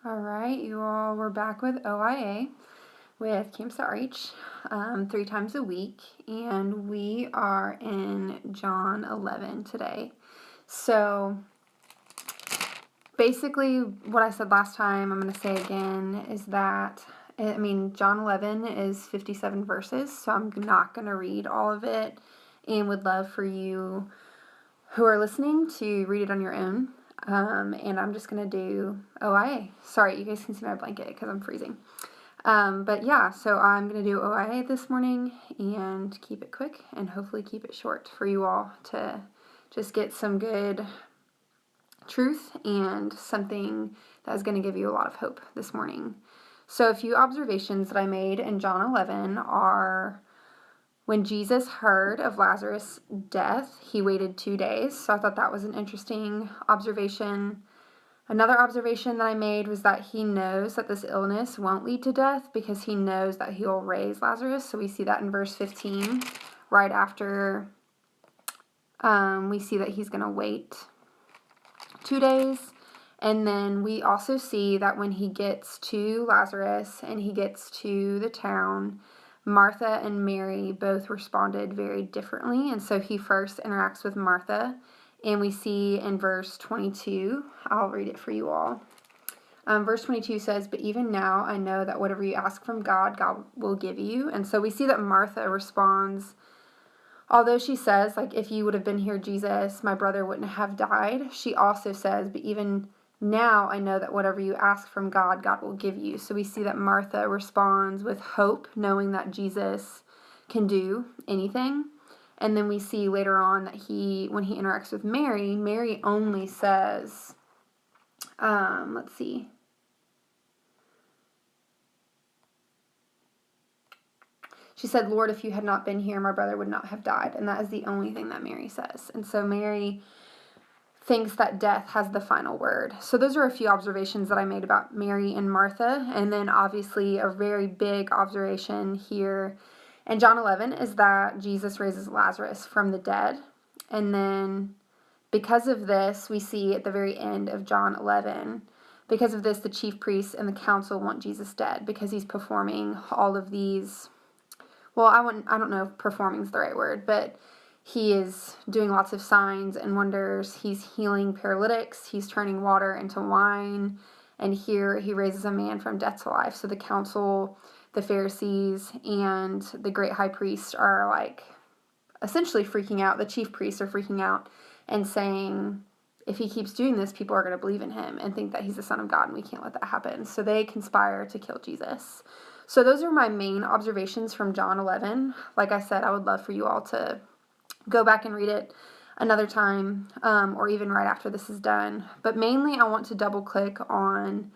All right, you all, we're back with OIA with Campus Outreach 3 times a week, and we are in John 11 today. So basically what I said last time, I'm going to say again, is that, John 11 is 57 verses, so I'm not going to read all of it, and would love for you who are listening to read it on your own. And I'm just going to do OIA. Sorry, you guys can see my blanket because I'm freezing. But yeah, so I'm going to do OIA this morning and keep it quick and hopefully keep it short for you all to just get some good truth and something that is going to give you a lot of hope this morning. So a few observations that I made in John 11 are: when Jesus heard of Lazarus' death, he waited 2 days. So I thought that was an interesting observation. Another observation that I made was that he knows that this illness won't lead to death because he knows that he'll raise Lazarus. So we see that in verse 15, right after we see that he's going to wait 2 days. And then we also see that when he gets to Lazarus and he gets to the town, Martha and Mary both responded very differently. And so he first interacts with Martha, and we see in verse 22, I'll read it for you all. Verse 22 says, "But even now I know that whatever you ask from God, God will give you." And so we see that Martha responds, although she says, like, if you would have been here, Jesus, my brother wouldn't have died. She also says, but even now I know that whatever you ask from God, God will give you. So we see that Martha responds with hope, knowing that Jesus can do anything. And then we see later on that when he interacts with Mary, Mary only says, let's see. She said, "Lord, if you had not been here, my brother would not have died." And that is the only thing that Mary says. And so Mary thinks that death has the final word. So those are a few observations that I made about Mary and Martha. And then obviously a very big observation here in John 11 is that Jesus raises Lazarus from the dead. And then because of this, we see at the very end of John 11, because of this, the chief priests and the council want Jesus dead because he's performing all of these, well, I don't know if performing is the right word, but he is doing lots of signs and wonders. He's healing paralytics. He's turning water into wine. And here he raises a man from death to life. So the council, the Pharisees, and the great high priest are like essentially freaking out. The chief priests are freaking out and saying, if he keeps doing this, people are going to believe in him and think that he's the Son of God, and we can't let that happen. So they conspire to kill Jesus. So those are my main observations from John 11. Like I said, I would love for you all to go back and read it another time, or even right after this is done. But mainly I want to double click on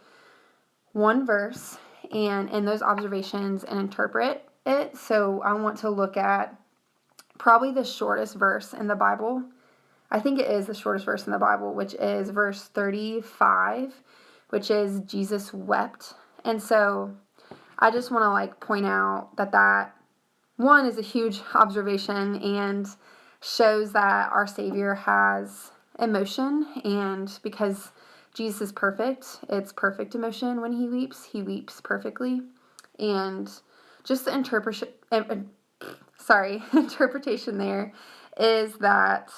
one verse and in those observations and interpret it. So I want to look at probably the shortest verse in the Bible. I think it is the shortest verse in the Bible, which is verse 35, which is Jesus wept. And so I just want to point out that one is a huge observation and shows that our Savior has emotion, and because Jesus is perfect, it's perfect emotion when he weeps perfectly. And just the interpretation there is that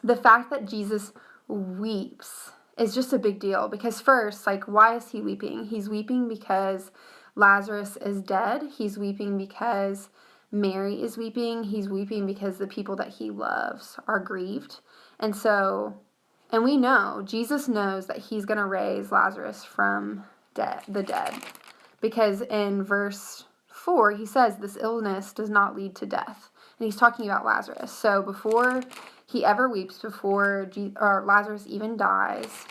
the fact that Jesus weeps is just a big deal, because first, why is he weeping? He's weeping because Lazarus is dead. He's weeping because Mary is weeping. He's weeping because the people that he loves are grieved. And we know, Jesus knows that he's going to raise Lazarus from the dead. Because in verse 4, he says this illness does not lead to death. And he's talking about Lazarus. So before he ever weeps, before Lazarus even dies,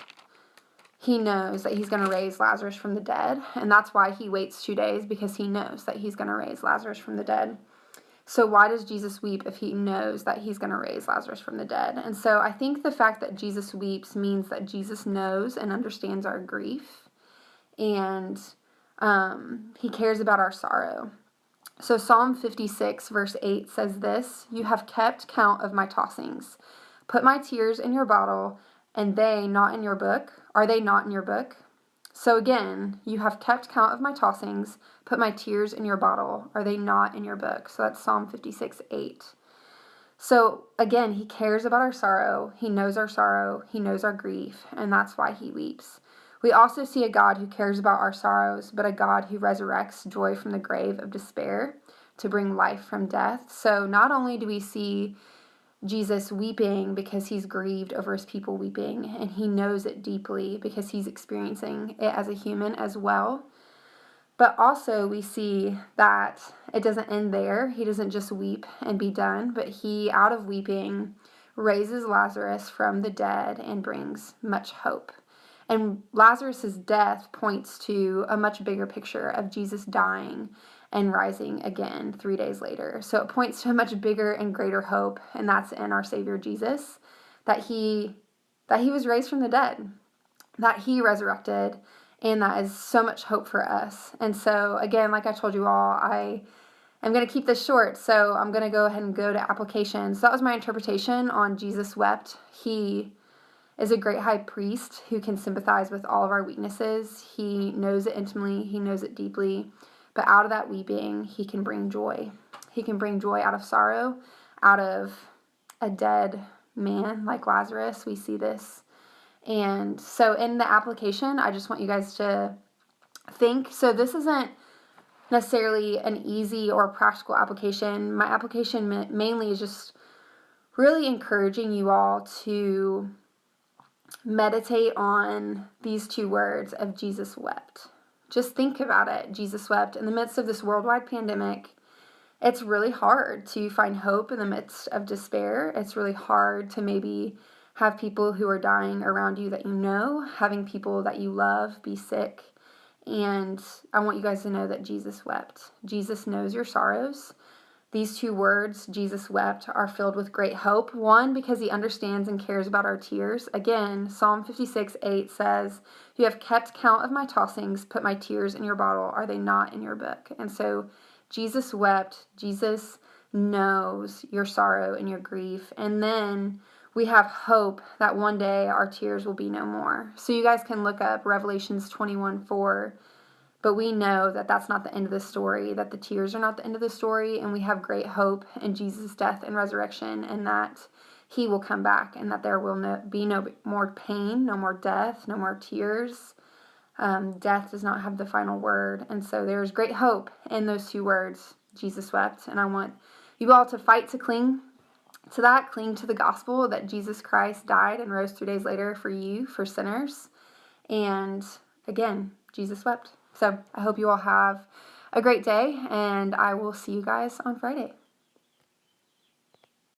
he knows that he's going to raise Lazarus from the dead. And that's why he waits 2 days, because he knows that he's going to raise Lazarus from the dead. So why does Jesus weep if he knows that he's going to raise Lazarus from the dead? And so I think the fact that Jesus weeps means that Jesus knows and understands our grief. And he cares about our sorrow. So Psalm 56 verse 8 says this: "You have kept count of my tossings. Put my tears in your bottle. and they not in your book? Are they not in your book? So again, you have kept count of my tossings, put my tears in your bottle. Are they not in your book? So that's Psalm 56:8. So again, he cares about our sorrow. He knows our sorrow. He knows our grief, and that's why he weeps. We also see a God who cares about our sorrows, but a God who resurrects joy from the grave of despair to bring life from death. So not only do we see Jesus weeping because he's grieved over his people weeping, and he knows it deeply because he's experiencing it as a human as well. But also we see that it doesn't end there. He doesn't just weep and be done, but he, out of weeping, raises Lazarus from the dead and brings much hope. And Lazarus' death points to a much bigger picture of Jesus dying and rising again 3 days later. So it points to a much bigger and greater hope, and that's in our Savior Jesus, that he was raised from the dead, that he resurrected, and that is so much hope for us. And so again, like I told you all, I'm going to keep this short, so I'm going to go ahead and go to applications. So that was my interpretation on Jesus wept. He is a great high priest who can sympathize with all of our weaknesses. He knows it intimately. He knows it deeply. But out of that weeping, he can bring joy. He can bring joy out of sorrow, out of a dead man like Lazarus. We see this. And so in the application, I just want you guys to think. So this isn't necessarily an easy or practical application. My application mainly is just really encouraging you all to meditate on these 2 words of Jesus wept. Just think about it. Jesus wept. In the midst of this worldwide pandemic, it's really hard to find hope in the midst of despair. It's really hard to maybe have people who are dying around you that you know, having people that you love be sick. And I want you guys to know that Jesus wept. Jesus knows your sorrows. These 2 words, Jesus wept, are filled with great hope. One, because he understands and cares about our tears. Again, Psalm 56:8 says, "You have kept count of my tossings, put my tears in your bottle. Are they not in your book?" And so Jesus wept. Jesus knows your sorrow and your grief. And then we have hope that one day our tears will be no more. So you guys can look up Revelations 21:4. But we know that that's not the end of the story, that the tears are not the end of the story, and we have great hope in Jesus' death and resurrection, and that he will come back, and that there will be no more pain, no more death, no more tears. Death does not have the final word, and so there's great hope in those 2 words, Jesus wept, and I want you all to fight to cling to that, cling to the gospel that Jesus Christ died and rose 3 days later for you, for sinners, and again, Jesus wept. So I hope you all have a great day, and I will see you guys on Friday.